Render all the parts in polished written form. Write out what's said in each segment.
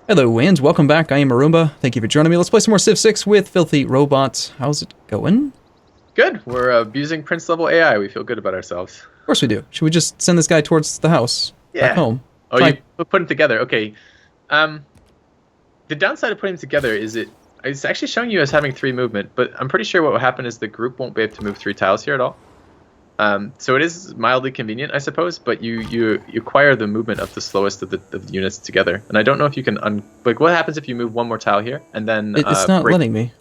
Hello, and welcome back. I am Arumba. Thank you for joining me. Let's play some more Civ 6 with FilthyRobot. How's it going? Good. We're abusing Prince level AI. We feel good about ourselves. Of course we do. Should we just send this guy towards the house? Yeah. Back home? Oh, you put him together. Okay. The downside of putting him together is it's actually showing you as having 3 movement, but I'm pretty sure what will happen is the group won't be able to move 3 tiles here at all. So it is mildly convenient, I suppose, but you acquire the movement of the slowest of the units together. And I don't know if you can what happens if you move 1 more tile here and then It's not letting me.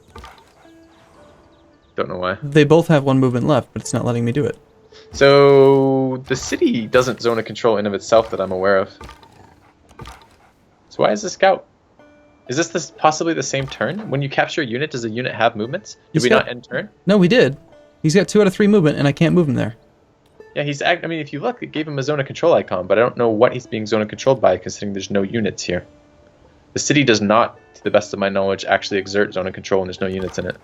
Don't know why. They both have 1 movement left, but it's not letting me do it. So the city doesn't zone of control in of itself that I'm aware of. So why is the scout? Is this possibly the same turn? When you capture a unit, does a unit have movements? Did we not end turn? No, we did. He's got 2 out of 3 movement, and I can't move him there. Yeah, I mean, if you look, it gave him a zone of control icon, but I don't know what he's being zone of controlled by, considering there's no units here. The city does not, to the best of my knowledge, actually exert zone of control, and there's no units in it.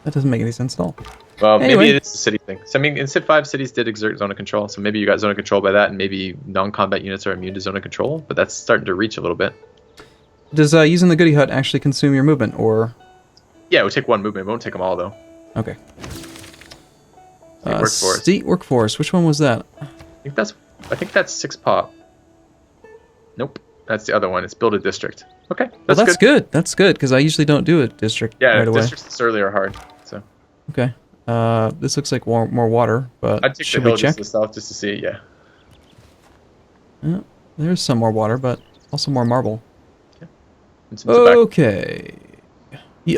That doesn't make any sense at all. Well, anyway. Maybe it is a city thing. So I mean, in Civ 5, cities did exert zone of control, so maybe you got zone of control by that, and maybe non-combat units are immune to zone of control, but that's starting to reach a little bit. Does using the goody hut actually consume your movement, or...? Yeah, it would take 1 movement. It won't take them all, though. Okay. Workforce. State workforce. Which one was that? I think that's 6 pop. Nope, that's the other one. It's build a district. Okay, That's good. That's good, because I usually don't do a district right away. Districts this early are hard. So. Okay. This looks like more water, but I'd take should the hill we check? just to the south just to see it. Yeah. Yeah, there's some more water, but also more marble. Yeah. Okay.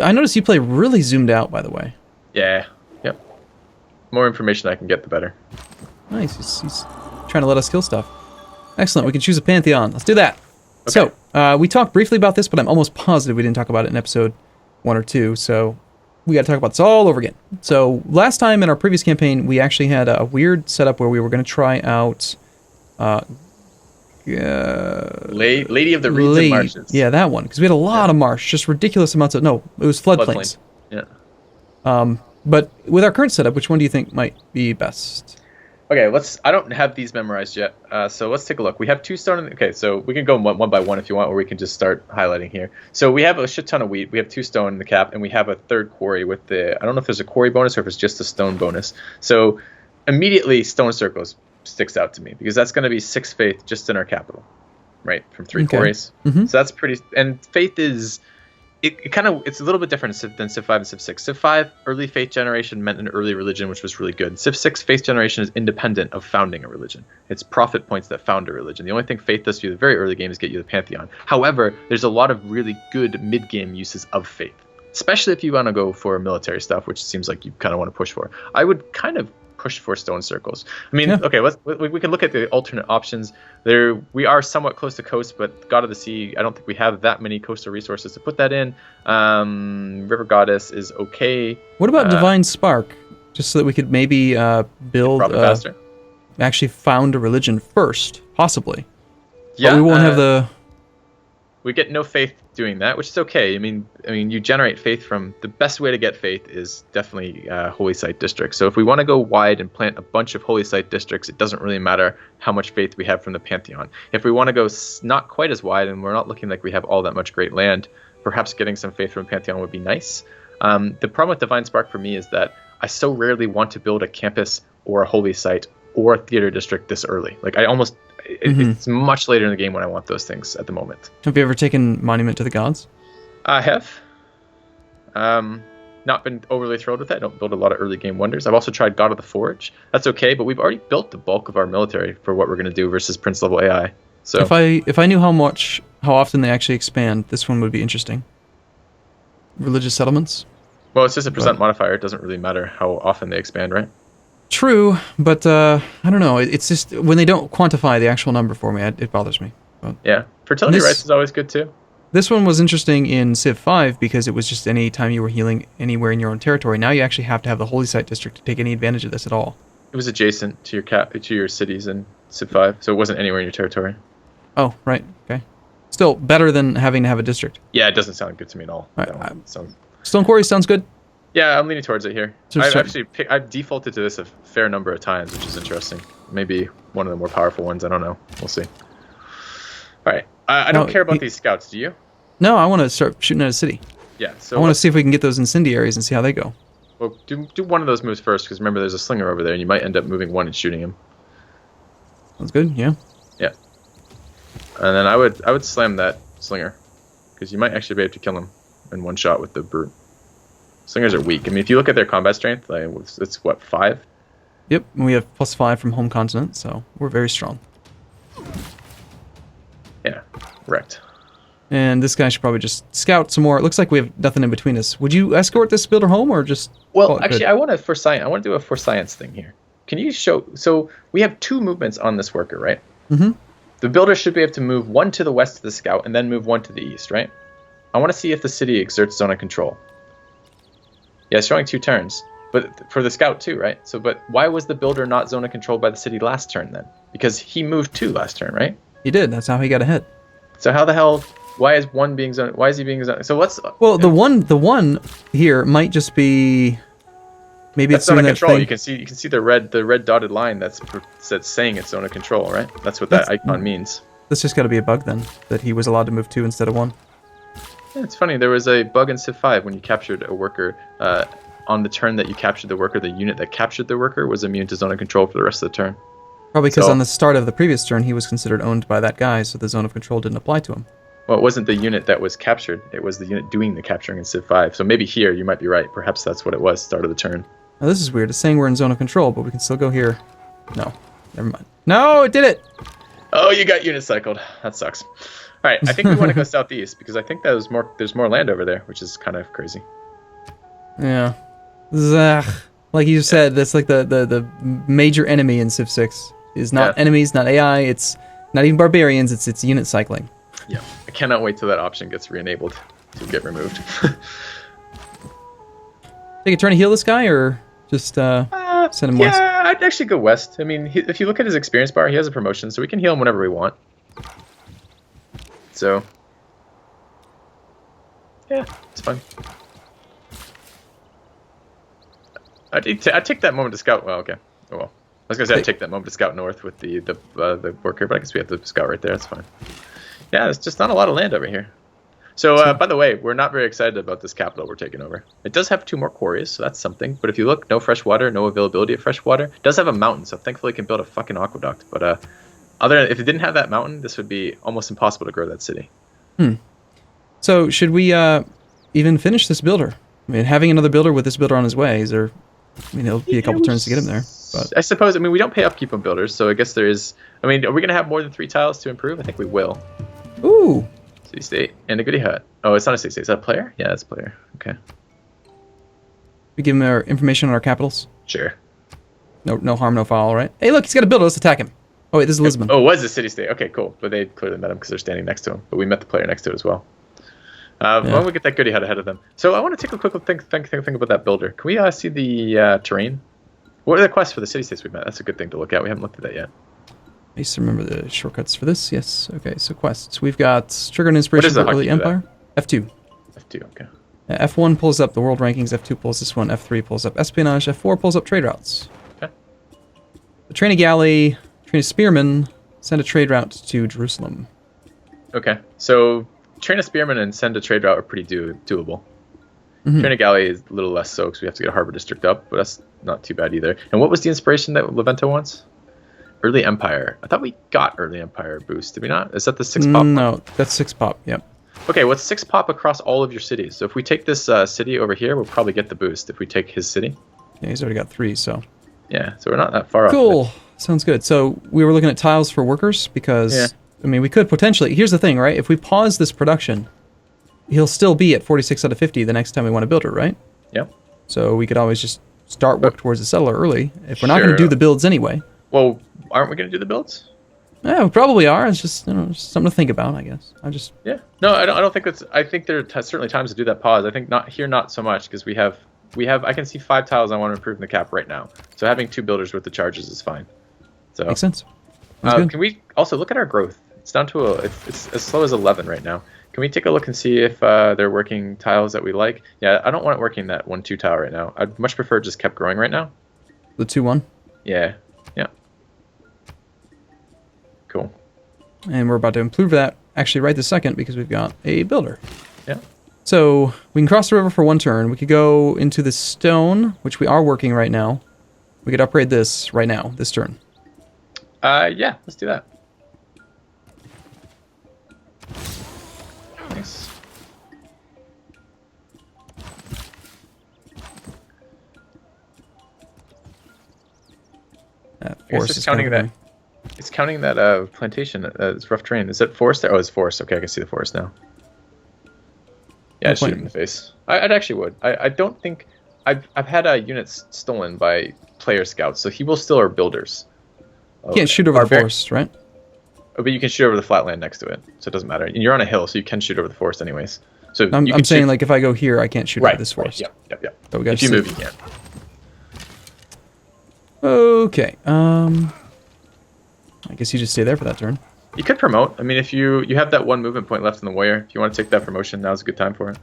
I noticed you play really zoomed out, by the way. Yeah. Yep. More information I can get, the better. Nice. He's trying to let us kill stuff. Excellent. We can choose a Pantheon. Let's do that. Okay. So, we talked briefly about this, but I'm almost positive we didn't talk about it in episode 1 or 2, so we got to talk about this all over again. So, last time in our previous campaign, we actually had a weird setup where we were going to try out... Lady of the Reeds and Marshes. Yeah, that one. Because we had a lot of marsh. Just ridiculous amounts of... No, it was floodplains. Yeah. But with our current setup, which one do you think might be best? Okay, I don't have these memorized yet, so let's take a look. We have 2 stone. Okay, so we can go one by one if you want, or we can just start highlighting here. So we have a shit ton of wheat. We have 2 stone in the cap, and we have a 3rd quarry with I don't know if there's a quarry bonus or if it's just a stone bonus. So immediately stone circles sticks out to me, because that's going to be 6 faith just in our capital, right, from 3 quarries. Mm-hmm. So that's pretty, and faith is... It's a little bit different than Civ 5 and Civ 6. Civ 5, early faith generation meant an early religion, which was really good. Civ 6, faith generation is independent of founding a religion. It's profit points that found a religion. The only thing faith does for you in the very early game is get you the Pantheon. However, there's a lot of really good mid-game uses of faith, especially if you want to go for military stuff, which seems like you kind of want to push for. I would kind of push for stone circles. I mean, yeah. Okay, we can look at the alternate options. We are somewhat close to coast, but God of the Sea, I don't think we have that many coastal resources to put that in. River Goddess is okay. What about Divine Spark? Just so that we could maybe build... faster? Actually found a religion first, possibly. Yeah. But we won't have the... We get no faith doing that, which is okay. I mean, you generate faith from... The best way to get faith is definitely holy site districts. So if we want to go wide and plant a bunch of holy site districts, it doesn't really matter how much faith we have from the Pantheon. If we want to go not quite as wide and we're not looking like we have all that much great land, perhaps getting some faith from Pantheon would be nice. The problem with Divine Spark for me is that I so rarely want to build a campus or a holy site or a theater district this early. Like, it's much later in the game when I want those things at the moment. Have you ever taken Monument to the Gods? I have. Not been overly thrilled with that. I don't build a lot of early game wonders. I've also tried God of the Forge. That's okay, but we've already built the bulk of our military for what we're going to do versus Prince level AI. So if I knew how often they actually expand, this one would be interesting. Religious settlements? Well, it's just a percent modifier. It doesn't really matter how often they expand, right? True, but I don't know. It's just when they don't quantify the actual number for me, it bothers me. But yeah, fertility rights is always good too. This one was interesting in Civ 5 because it was just any time you were healing anywhere in your own territory. Now you actually have to have the Holy Site District to take any advantage of this at all. It was adjacent to your cities in Civ 5, so it wasn't anywhere in your territory. Oh, right. Okay. Still better than having to have a district. Yeah, it doesn't sound good to me at all. Stone Quarry sounds good. Yeah, I'm leaning towards it here. I've defaulted to this a fair number of times, which is interesting. Maybe one of the more powerful ones. I don't know. We'll see. All right. I don't care about these scouts. Do you? No, I want to start shooting at a city. Yeah. So I want to see if we can get those incendiaries and see how they go. Well, do one of those moves first, because remember there's a slinger over there, and you might end up moving one and shooting him. Sounds good. Yeah. Yeah. And then I would slam that slinger, because you might actually be able to kill him in one shot with the brute. Slingers are weak. I mean, if you look at their combat strength, like, it's what, 5? Yep. And we have +5 from home continent, so we're very strong. Yeah. Wrecked. And this guy should probably just scout some more. It looks like we have nothing in between us. Would you escort this builder home or just... Well, actually, I want to do a for science thing here. Can you show... So we have 2 movements on this worker, right? Mm-hmm. The builder should be able to move 1 to the west of the scout and then move 1 to the east, right? I want to see if the city exerts zone of control. Yeah, it's showing 2 turns. But for the scout too, right? So, but why was the builder not zone of control by the city last turn then? Because he moved 2 last turn, right? He did. That's how he got ahead. So how the hell... Why is one being zoned? Why is he being zoned? So let's... Well, the one here might just be... Maybe that's it's doing zone of that control. thing. You can see the red dotted line that's saying it's zone of control, right? That's what that icon means. That's just got to be a bug then, that he was allowed to move 2 instead of 1. Yeah, it's funny. There was a bug in Civ 5 when you captured a worker. On the turn that you captured the worker, the unit that captured the worker was immune to zone of control for the rest of the turn. Probably because on the start of the previous turn, he was considered owned by that guy, so the zone of control didn't apply to him. Well, it wasn't the unit that was captured. It was the unit doing the capturing in Civ 5. So maybe here, you might be right. Perhaps that's what it was, start of the turn. Now, this is weird. It's saying we're in zone of control, but we can still go here. No. Never mind. No, it did it! Oh, you got unit cycled. That sucks. All right, I think we want to go southeast, because I think there's more land over there, which is kind of crazy. Yeah. Like you said, that's like the major enemy in Civ 6. Is not enemies, not AI, it's not even barbarians, it's unit cycling. Yeah, I cannot wait till that option gets re-enabled to get removed. Take a turn to heal this guy, or just send him west? Yeah, I'd actually go west. I mean, if you look at his experience bar, he has a promotion, so we can heal him whenever we want. So, yeah, it's fine. I'd take that moment to scout. Well, okay. Oh well. I was gonna say I'd take that moment to scout north with the worker, but I guess we have the scout right there. That's fine. Yeah, there's just not a lot of land over here. So, by the way, we're not very excited about this capital we're taking over. It does have 2 more quarries, so that's something. But if you look, no fresh water, no availability of fresh water. It does have a mountain, so thankfully it can build a fucking aqueduct. But if it didn't have that mountain, this would be almost impossible to grow that city. So should we even finish this builder? I mean, having another builder with this builder on his way, it'll be a couple turns to get him there. But I suppose, we don't pay upkeep on builders, so I guess there is... are we going to have more than 3 tiles to improve? I think we will. Ooh! City state and a goody hut. Oh, it's not a city state. Is that a player? Yeah, it's a player. Okay. We give him our information on our capitals? Sure. No harm, no foul, right? Hey, look, he's got a builder. Let's attack him. Oh, wait, this is Lisbon. Oh, it was a city state. Okay, cool. But they clearly met him because they're standing next to him. But we met the player next to it as well. Why don't we get that goody hut ahead of them? So I want to take a quick think about that builder. Can we see the terrain? What are the quests for the city states we met? That's a good thing to look at. We haven't looked at that yet. I used to remember the shortcuts for this. Yes. Okay, so quests. We've got Trigger and Inspiration for Early Empire. F2. F2, okay. F1 pulls up the world rankings. F2 pulls this one. F3 pulls up espionage. F4 pulls up trade routes. Okay. Train a galley. Train a spearman. Send a trade route to Jerusalem. Okay, so train a spearman and send a trade route are pretty doable. Train a galley is a little less so because we have to get a harbor district up, but that's not too bad either. And what was the inspiration that Levento wants? Early Empire. I thought we got Early Empire boost. Did we not? Is that the 6 pop? No, that's 6 pop. Yep. Okay, what's 6 pop across all of your cities? So if we take this city over here, we'll probably get the boost if we take his city. Yeah, he's already got 3, so. Yeah, so we're not that far off. Cool. Sounds good. So we were looking at tiles for workers because, we could potentially... Here's the thing, right? If we pause this production, he'll still be at 46 out of 50 the next time we want to build her, right? Yep. So we could always just start work towards the settler early if we're not going to do the builds anyway. Well, aren't we going to do the builds? Yeah, we probably are. It's just, just something to think about, I guess. Yeah. No, I don't think that's... I think there are certainly times to do that pause. I think not so much because we have... I can see 5 tiles I want to improve in the cap right now. So having 2 builders with the charges is fine. So makes sense. Can we also look at our growth? It's down to it's as slow as 11 right now. Can we take a look and see if they're working tiles that we like? Yeah, I don't want it working that 1-2 tile right now. I'd much prefer it just kept growing right now. The 2-1? Yeah. Cool. And we're about to improve that actually right this second because we've got a builder. Yeah. So we can cross the river for one turn. We could go into the stone, which we are working right now. We could upgrade this right now, this turn. Yeah, let's do that. Nice. That I guess forest it's is counting kind of that. It's counting that plantation. It's rough terrain. Is it forest there? Oh, it's forest. Okay, I can see the forest now. Yeah, I'd shoot him in the face. I'd actually would. I don't think I've had units stolen by player scouts, so he will steal our builders. You can't shoot over the forest, right? Oh, but you can shoot over the flat land next to it, so it doesn't matter. And you're on a hill, so you can shoot over the forest anyways. So I'm saying, like, if I go here, I can't shoot over this forest. Right, yep. So we if you move, you can. Okay. I guess you just stay there for that turn. You could promote. I mean, if you have that one movement point left in the warrior, if you want to take that promotion, now's a good time for it.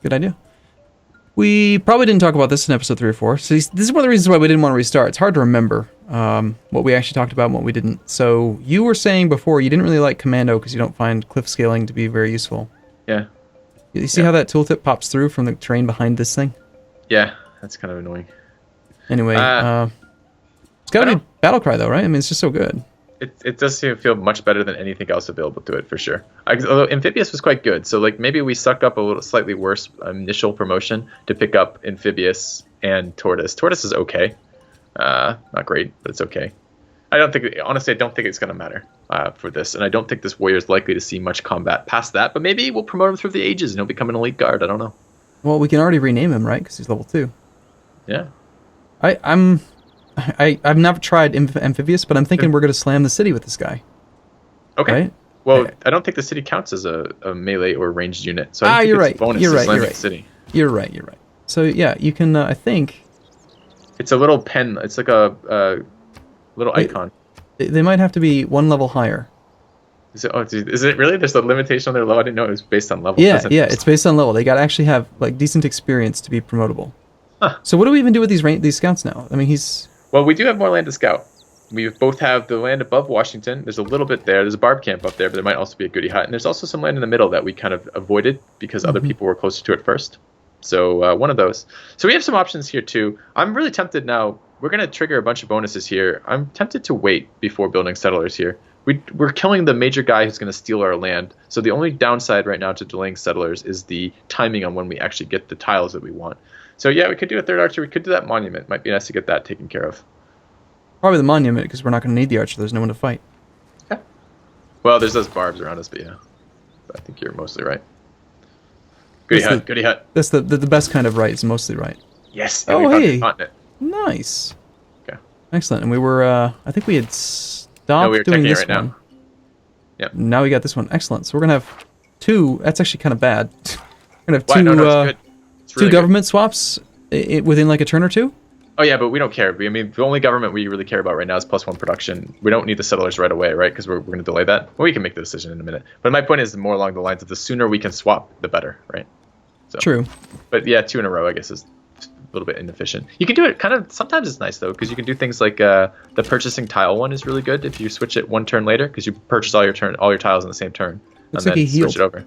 Good idea. We probably didn't talk about this in episode 3 or 4. So this is one of the reasons why we didn't want to restart. It's hard to remember what we actually talked about and what we didn't. So you were saying before you didn't really like commando because you don't find cliff scaling to be very useful. Yeah. You see how that tooltip pops through from the terrain behind this thing? Yeah, that's kind of annoying. Anyway, it's got to be Battlecry though, right? I mean, it's just so good. It does feel much better than anything else available to it for sure. Although Amphibious was quite good, so like maybe we sucked up a little slightly worse initial promotion to pick up Amphibious and Tortoise. Tortoise is okay, not great, but it's okay. I don't think it's gonna matter for this, and I don't think this warrior is likely to see much combat past that. But maybe we'll promote him through the ages and he'll become an elite guard. I don't know. Well, we can already rename him, right? Because he's level 2. Yeah. I've never tried Amphibious, but I'm thinking we're going to slam the city with this guy. Okay. Right? Well, I don't think the city counts as a melee or ranged unit. So I think you're it's right. a bonus You're to right. slam You're the right. city. You're right. So yeah, you can. I think it's a little pen. It's like a little icon. They might have to be one level higher. Is it really? There's a limitation on their level. I didn't know it was based on level. Yeah, it's based on level. They got to actually have like decent experience to be promotable. Huh. So what do we even do with these scouts now? I mean, Well, we do have more land to scout. We both have the land above Washington. There's a little bit there. There's a barb camp up there, but there might also be a goody hut. And there's also some land in the middle that we kind of avoided because other people were closer to it first. So one of those. So we have some options here too. I'm really tempted now. We're going to trigger a bunch of bonuses here. I'm tempted to wait before building settlers here. We're killing the major guy who's going to steal our land. So the only downside right now to delaying settlers is the timing on when we actually get the tiles that we want. So yeah, we could do a third archer. We could do that monument. Might be nice to get that taken care of. probably the monument because we're not going to need the archer. There's no one to fight. Okay. Well, there's those barbs around us, but yeah. But I think you're mostly right. Goody hut. That's the best kind of right. Is mostly right. Yes. Oh, hey. Continent. Nice. Okay. Excellent. And we were, I think we had stopped doing this one. Now. Yep. Now we got this one. Excellent. So we're going to have two. That's actually kind of bad. We're going to have Why? two, No, it's good. It's really two government swaps within like a turn or two. Oh, yeah, but we don't care. I mean, the only government we really care about right now is +1 production. We don't need the settlers right away, right? Because we're going to delay that. Well, we can make the decision in a minute. But my point is more along the lines of the sooner we can swap, the better, right? So, True. But yeah, 2 in a row, I guess, is a little bit inefficient. You can do it kind of, sometimes it's nice, though, because you can do things like the purchasing tile one is really good if you switch it one turn later, because you purchase all your tiles in the same turn. Looks and like then he healed. switch it over.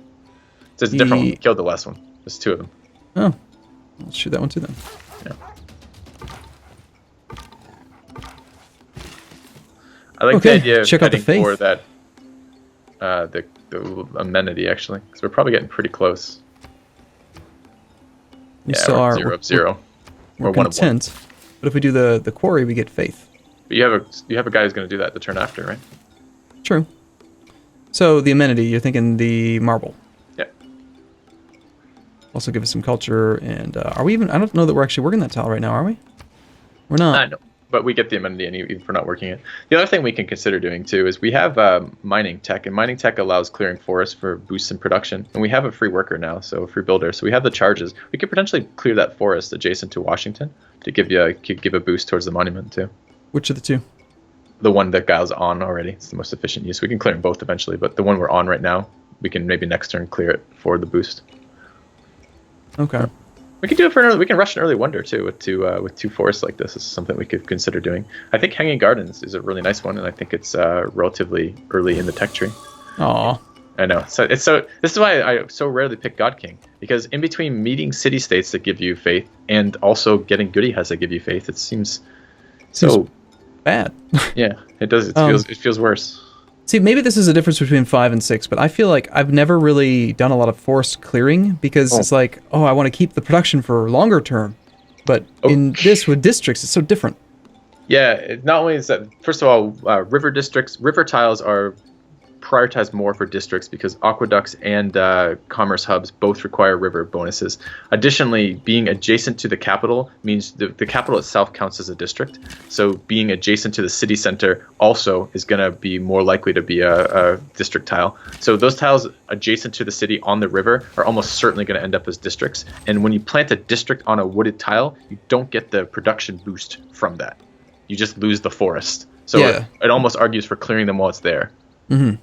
So it's a different one. He killed the last one. There's 2 of them. Oh. Let's shoot that one too, then. Yeah. I like the idea of check out the heading for faith. that the amenity actually, because we're probably getting pretty close. We Yeah, still we're are 0 of 0. We're one of one. content. But if we do the quarry, we get faith. But you have a guy who's going to do that the turn after, right? True. So the amenity, you're thinking the marble. Yeah. Also give us some culture, and are we even? I don't know that we're actually working that tile right now, are we? We're not. No. But we get the amenity even if we're not working it. The other thing we can consider doing too is we have mining tech, and mining tech allows clearing forests for boosts in production. And we have a free worker now, so a free builder. So we have the charges. We could potentially clear that forest adjacent to Washington to give a boost towards the monument too. Which of the two? The one that Guy's on already. It's the most efficient use. We can clear them both eventually, but the one we're on right now, we can maybe next turn clear it for the boost. Okay. We can do it for we can rush an early wonder too with two forests like this. This is something we could consider doing. I think Hanging Gardens is a really nice one, and I think it's relatively early in the tech tree. Aw. I know. So this is why I so rarely pick God King, because in between meeting city states that give you faith and also getting goody huts that give you faith, it seems so bad. Yeah, it does. It feels worse. See, maybe this is a difference between 5 and 6, but I feel like I've never really done a lot of forced clearing because it's like, oh, I want to keep the production for longer term. But in this with districts, it's so different. Yeah, not only is that, first of all, river tiles are prioritized more for districts because aqueducts and commerce hubs both require river bonuses. Additionally, being adjacent to the capital means the capital itself counts as a district. So being adjacent to the city center also is going to be more likely to be a district tile. So those tiles adjacent to the city on the river are almost certainly going to end up as districts. And when you plant a district on a wooded tile, you don't get the production boost from that. You just lose the forest. So it almost argues for clearing them while it's there. Mm-hmm.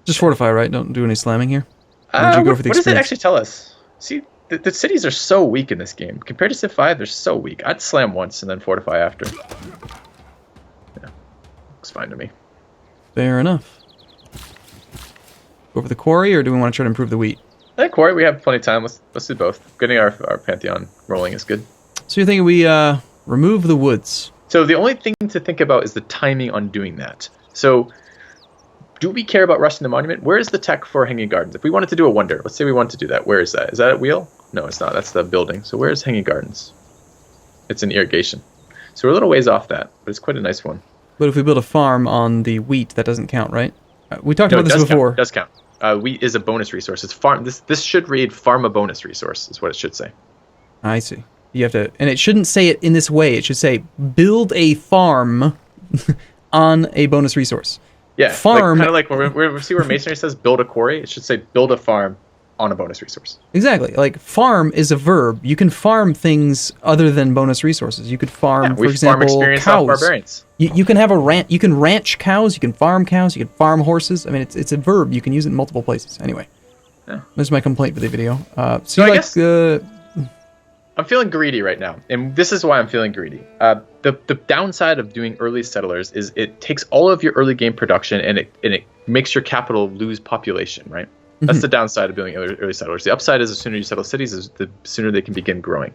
Just fortify, right? Don't do any slamming here? Or you go for the what does it actually tell us? See, the cities are so weak in this game. Compared to Civ 5, they're so weak. I'd slam once and then fortify after. Yeah, looks fine to me. Fair enough. Go for the quarry, or do we want to try to improve the wheat? I think quarry, we have plenty of time. Let's do both. Getting our Pantheon rolling is good. So you're thinking we remove the woods? So the only thing to think about is the timing on doing that. So do we care about rushing the monument? Where is the tech for Hanging Gardens? If we wanted to do a wonder, let's say we want to do that. Where is that? Is that at wheel? No, it's not. That's the building. So where is Hanging Gardens? It's in irrigation. So we're a little ways off that, but it's quite a nice one. But if we build a farm on the wheat, that doesn't count, right? We talked about this before. It does count. Wheat is a bonus resource. It's farm. This should read farm a bonus resource is what it should say. I see. You have to, and it shouldn't say it in this way. It should say build a farm on a bonus resource. Yeah, farm. Kind of like where see where masonry says build a quarry, it should say build a farm on a bonus resource. Exactly. Like farm is a verb. You can farm things other than bonus resources. You could farm, for example, experience cows. Off barbarians. You can have a ranch. You can ranch cows. You can farm cows. You can farm horses. I mean, it's a verb. You can use it in multiple places. Anyway, There's my complaint for the video. So I guess I'm feeling greedy right now, and this is why I'm feeling greedy. The downside of doing early settlers is it takes all of your early game production and it makes your capital lose population, right? That's the downside of building early settlers. The upside is the sooner you settle cities, is the sooner they can begin growing.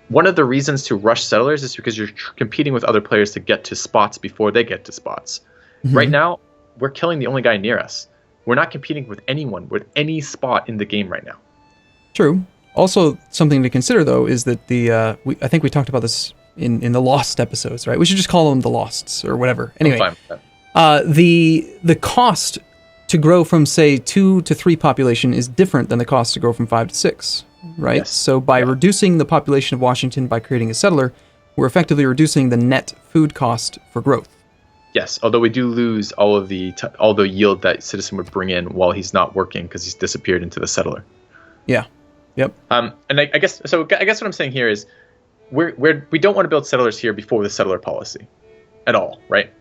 One of the reasons to rush settlers is because you're competing with other players to get to spots before they get to spots. Right now, we're killing the only guy near us. We're not competing with anyone with any spot in the game right now. True. Also, something to consider, though, is that I think we talked about this in the Lost episodes, right? We should just call them the Losts or whatever. Anyway, I'm fine with that. The cost to grow from, say, 2 to 3 population is different than the cost to grow from 5 to 6, right? Yes. So by reducing the population of Washington by creating a settler, we're effectively reducing the net food cost for growth. Yes, although we do lose all of the yield that Citizen would bring in while he's not working because he's disappeared into the settler. Yeah. Yep. And I guess what I'm saying here is we don't want to build settlers here before the settler policy at all, right?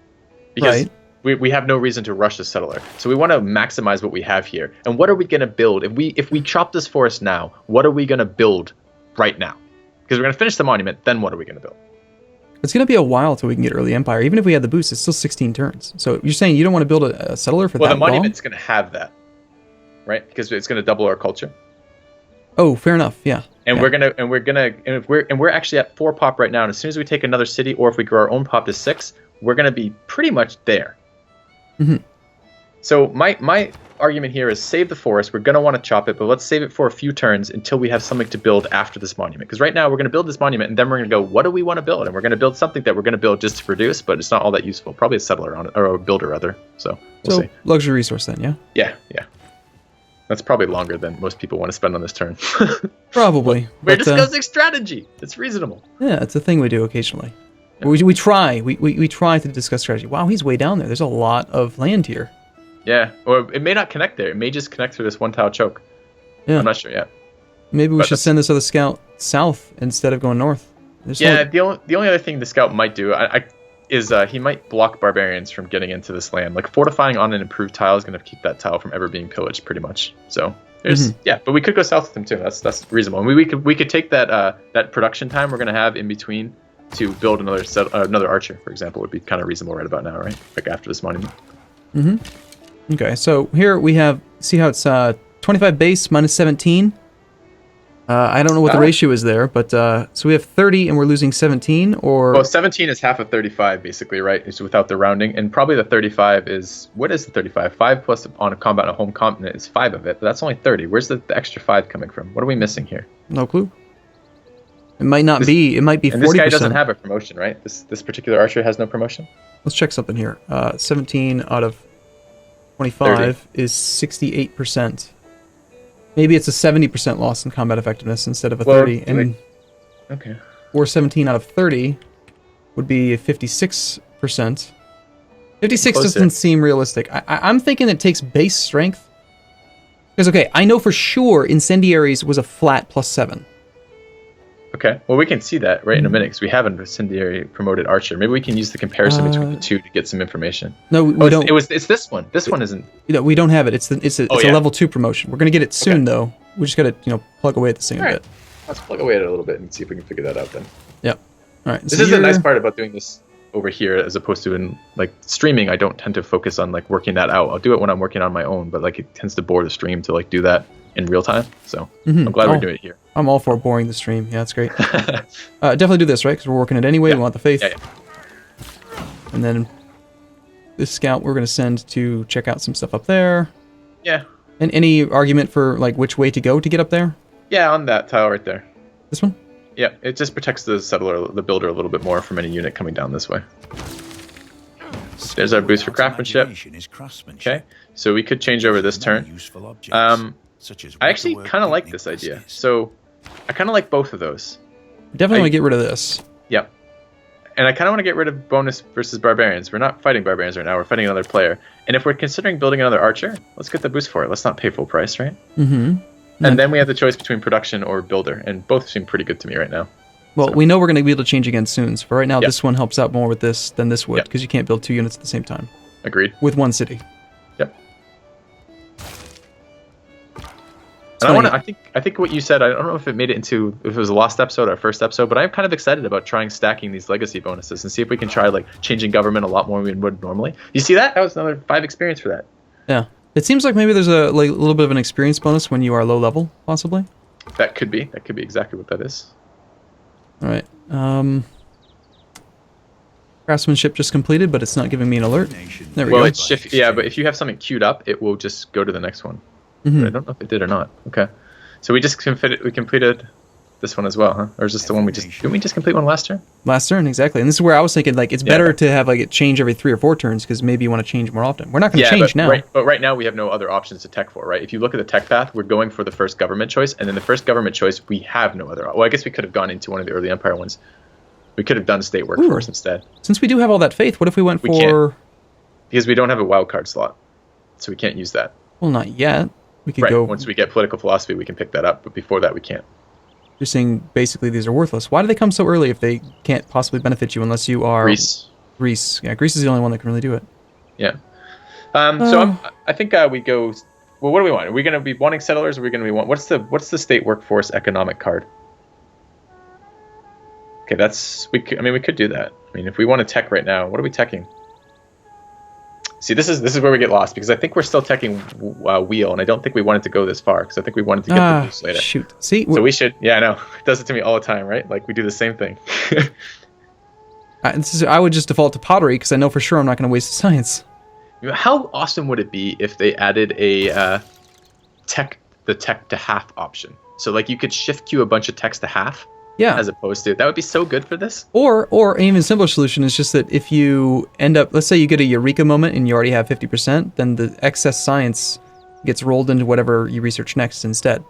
Because we have no reason to rush the settler. So we want to maximize what we have here. And what are we going to build? If we chop this forest now, what are we going to build right now? Because we're going to finish the monument, then what are we going to build? It's going to be a while till we can get early empire. Even if we had the boost, it's still 16 turns. So you're saying you don't want to build a settler for that long? Well, the monument's going to have that, right? Because it's going to double our culture. Oh, fair enough. Yeah. And we're actually at 4 pop right now. And as soon as we take another city, or if we grow our own pop to 6, we're going to be pretty much there. So my argument here is save the forest. We're going to want to chop it, but let's save it for a few turns until we have something to build after this monument. Because right now we're going to build this monument, and then we're going to go, what do we want to build? And we're going to build something that we're going to build just to produce, but it's not all that useful. Probably a settler on it, or a builder rather. So we'll see. Luxury resource then, yeah? Yeah. That's probably longer than most people want to spend on this turn. Probably. We're discussing strategy. It's reasonable. Yeah, it's a thing we do occasionally. Yeah. We try. We try to discuss strategy. Wow, he's way down there. There's a lot of land here. Yeah, or it may not connect there. It may just connect through this one tile choke. Yeah. I'm not sure yet. Maybe we should send this other scout south instead of going north. The only other thing the scout might do is he might block barbarians from getting into this land. Like fortifying on an improved tile is going to keep that tile from ever being pillaged, pretty much. So there's but we could go south with him too. That's reasonable. I mean, we could take that production time we're going to have in between to build another archer, for example, would be kind of reasonable right about now, right? Like after this monument. Okay, so here we have, see how it's 25 base minus 17? I don't know what the ratio is there, but so we have 30 and we're losing 17, or... Well, 17 is half of 35, basically, right? It's without the rounding, and probably the 35 is... What is the 35? 5 plus on a combat on a home continent is 5 of it, but that's only 30. Where's the extra 5 coming from? What are we missing here? No clue. It might not be. It might be 40%. And this guy doesn't have a promotion, right? This particular archer has no promotion? Let's check something here. 17 out of 25 30. Is 68%. Maybe it's a 70% loss in combat effectiveness instead of a 30. And okay. Or 17 out of 30 would be a 56%. 56 doesn't seem realistic. I'm thinking it takes base strength. Because, okay, I know for sure Incendiaries was a flat +7. Okay, well, we can see that right in a minute because we have an Incendiary promoted archer. Maybe we can use the comparison between the two to get some information. No, we don't. It's this one. This one isn't. We don't have it. It's a level 2 promotion. We're gonna get it soon though. We just gotta plug away at this thing a bit. Let's plug away at it a little bit and see if we can figure that out then. Yep. All right. This is the nice part about doing this over here as opposed to in like streaming. I don't tend to focus on like working that out. I'll do it when I'm working on my own, but like it tends to bore the stream to like do that in real time. So I'm glad we're doing it here. I'm all for boring the stream. Yeah, that's great. Definitely do this, right? Because we're working it anyway. We want the faith. Yeah. And then this scout we're going to send to check out some stuff up there. Yeah. And any argument for like which way to go to get up there? Yeah, on that tile right there. This one? Yeah, it just protects the settler, the builder a little bit more from any unit coming down this way. There's our boost for craftsmanship. Okay, so we could change over this turn. I actually kind of like this idea. So I kind of like both of those. Definitely want to get rid of this. Yep. And I kind of want to get rid of bonus versus barbarians. We're not fighting barbarians right now. We're fighting another player. And if we're considering building another archer, let's get the boost for it. Let's not pay full price, right? Mm-hmm. And then we have the choice between production or builder. And both seem pretty good to me right now. Well, we know we're going to be able to change again soon. So for right now, this one helps out more with this than this would. Because you can't build 2 units at the same time. Agreed. With one city. Yep. And I think what you said, I don't know if it was a lost episode or first episode, but I'm kind of excited about trying stacking these legacy bonuses and see if we can try like changing government a lot more than we would normally. You see that? That was another 5 experience for that. Yeah. It seems like maybe there's a little bit of an experience bonus when you are low level, possibly. That could be. That could be exactly what that is. All right. Craftsmanship just completed, but it's not giving me an alert. There we go. But if you have something queued up, it will just go to the next one. Mm-hmm. I don't know if it did or not. Okay. So we completed this one as well, huh? Or is this the one didn't we just complete one last turn? Last turn, exactly. And this is where I was thinking, like, it's better to have, like, it change every 3 or 4 turns, because maybe you want to change more often. We're not going to change now. But right now we have no other options to tech for, right? If you look at the tech path, we're going for the first government choice, and then the first government choice, we have no other. Well, I guess we could have gone into one of the early empire ones. We could have done state workforce instead. Since we do have all that faith, what if we went for... Can't, because we don't have a wild card slot, so we can't use that. Well, not yet. We could go... Once we get political philosophy, we can pick that up, but before that, we can't. You're saying basically these are worthless. Why do they come so early if they can't possibly benefit you unless you are... Greece. Yeah, Greece is the only one that can really do it. Yeah. So I think we go... Well, what do we want? Are we going to be wanting settlers? Or are we going to be what's the state workforce economic card? Okay, we could do that. I mean, if we want to tech right now, what are we teching? See, this is where we get lost, because I think we're still teching wheel, and I don't think we wanted to go this far, because I think we wanted to get the boost later. Shoot. See? So we should... Yeah, I know. It does it to me all the time, right? Like, we do the same thing. I would just default to pottery, because I know for sure I'm not going to waste the science. How awesome would it be if they added the tech to half option? So, like, you could shift queue a bunch of techs to half. Yeah. As opposed to... That would be so good for this. Or an even simpler solution is just that if you end up... Let's say you get a Eureka moment and you already have 50%, then the excess science gets rolled into whatever you research next instead.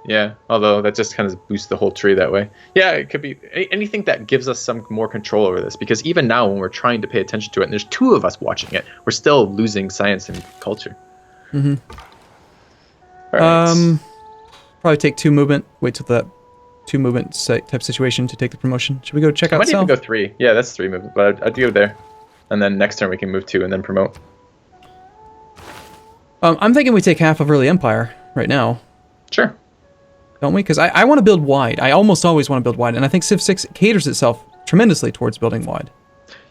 Yeah, although that just kind of boosts the whole tree that way. Yeah, it could be anything that gives us some more control over this, because even now when we're trying to pay attention to it, and there's 2 of us watching it, we're still losing science and culture. Mm-hmm. All right. Probably take 2 movement. Wait till that 2 movement type situation to take the promotion. Should we go check out South? South? Might even go 3. Yeah, that's 3 movement, but I'd go there. And then next turn we can move 2 and then promote. I'm thinking we take half of early empire right now. Sure. Don't we? Because I want to build wide. I almost always want to build wide, and I think Civ 6 caters itself tremendously towards building wide.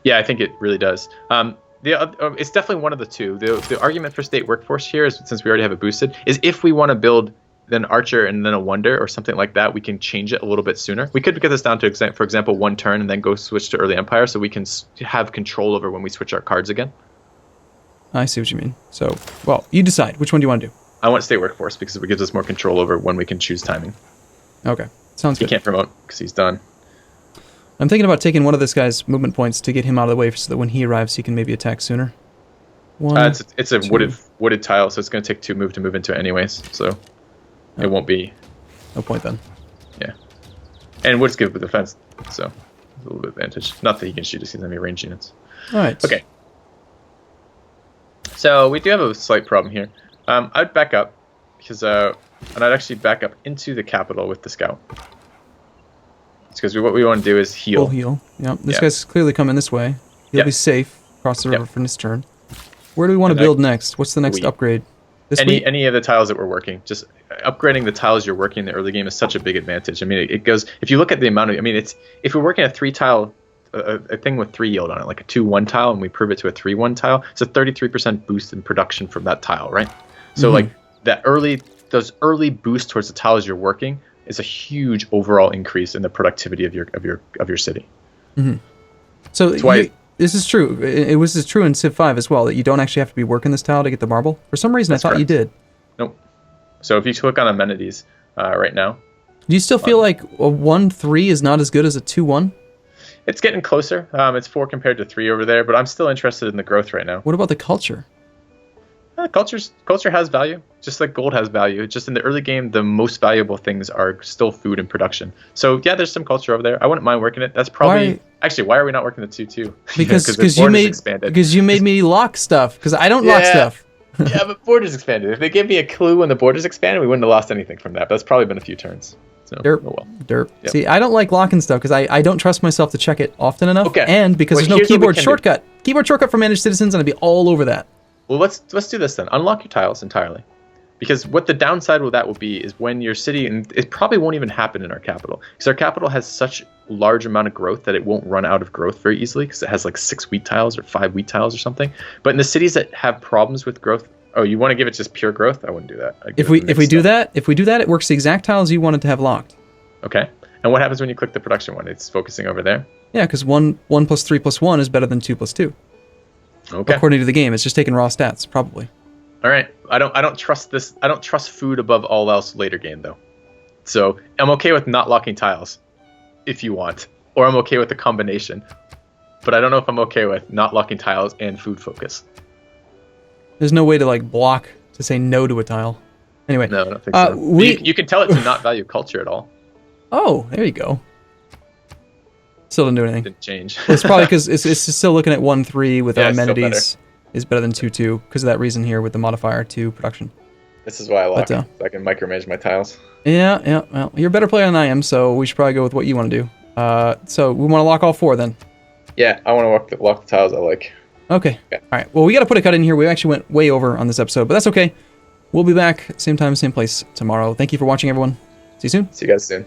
Yeah, I think it really does. The It's definitely one of the two. The argument for state workforce here is, since we already have it boosted, is if we want to build then Archer and then a Wonder or something like that, we can change it a little bit sooner. We could get this down to, for example, 1 turn and then go switch to Early Empire, so we can have control over when we switch our cards again. I see what you mean. So, well, you decide. Which one do you want to do? I want state workforce because it gives us more control over when we can choose timing. Okay, sounds good. He can't promote because he's done. I'm thinking about taking one of this guy's movement points to get him out of the way so that when he arrives, he can maybe attack sooner. It's a wooded tile, so it's going to take 2 move to move into it anyways. So it won't be. No point then. Yeah, and woods give the defense, so a little bit advantage. Not that he can shoot us; he doesn't have any range units. All right. Okay. So we do have a slight problem here. I'd back up because and I'd actually back up into the capital with the scout. Because what we want to do is heal. Full heal. Yep. This guy's clearly coming this way. He'll be safe across the river for this turn. Where do we want to build next? What's the next upgrade? Any of the tiles that we're working. Just upgrading the tiles you're working in the early game is such a big advantage. I mean, it goes. If you look at the amount of, I mean, it's if we're working a 3 tile, a thing with 3 yield on it, like a 2-1 tile, and we prove it to a 3-1 tile, it's a 33% boost in production from that tile, right? So like those early boosts towards the tiles you're working is a huge overall increase in the productivity of your city. Mm-hmm. So this is true. It was true in Civ 5 as well, that you don't actually have to be working this tile to get the marble. For some reason, I thought you did. Nope. So if you click on amenities right now, do you still feel like a 1-3 is not as good as a 2-1? It's getting closer. It's 4 compared to 3 over there, but I'm still interested in the growth right now. What about the culture? Culture has value, just like gold has value. It's just in the early game, the most valuable things are still food and production. So yeah, there's some culture over there. I wouldn't mind working it. That's probably why are we not working the 2-2? Because you made me lock stuff. Because I don't lock stuff. Yeah, but borders expanded. If they gave me a clue when the borders expanded, we wouldn't have lost anything from that. But that's probably been a few turns. So, derp. Oh well. Derp. Yep. See, I don't like locking stuff because I don't trust myself to check it often enough. Okay. And because there's no keyboard shortcut. Keyboard shortcut for managed citizens, and I'd be all over that. Well, let's do this then. Unlock your tiles entirely. Because what the downside with that will be is when your city, and it probably won't even happen in our capital, because our capital has such large amount of growth that it won't run out of growth very easily, because it has like 6 wheat tiles or 5 wheat tiles or something. But in the cities that have problems with growth, you want to give it just pure growth? I wouldn't do that. If we do that, it works the exact tiles you wanted to have locked. Okay. And what happens when you click the production one? It's focusing over there? Yeah, because 1 + 3 + 1 is better than 2 + 2. Okay. According to the game, it's just taking raw stats, probably. All right. I don't trust this. I don't trust food above all else later game though. So I'm okay with not locking tiles, if you want, or I'm okay with the combination. But I don't know if I'm okay with not locking tiles and food focus. There's no way to like block to say no to a tile. Anyway, no, I don't think so. You can tell it to not value culture at all. Oh, there you go. Still didn't do anything. Didn't change. It's probably because it's still looking at 1-3 with amenities is better than 2-2 because of that reason here with the modifier to production. This is why I lock it, so I can micromanage my tiles. Yeah. Well, you're a better player than I am, so we should probably go with what you want to do. So we want to lock all 4 then. Yeah, I want to lock the tiles I like. Okay. All right. Well, we got to put a cut in here. We actually went way over on this episode, but that's okay. We'll be back same time, same place tomorrow. Thank you for watching, everyone. See you soon. See you guys soon.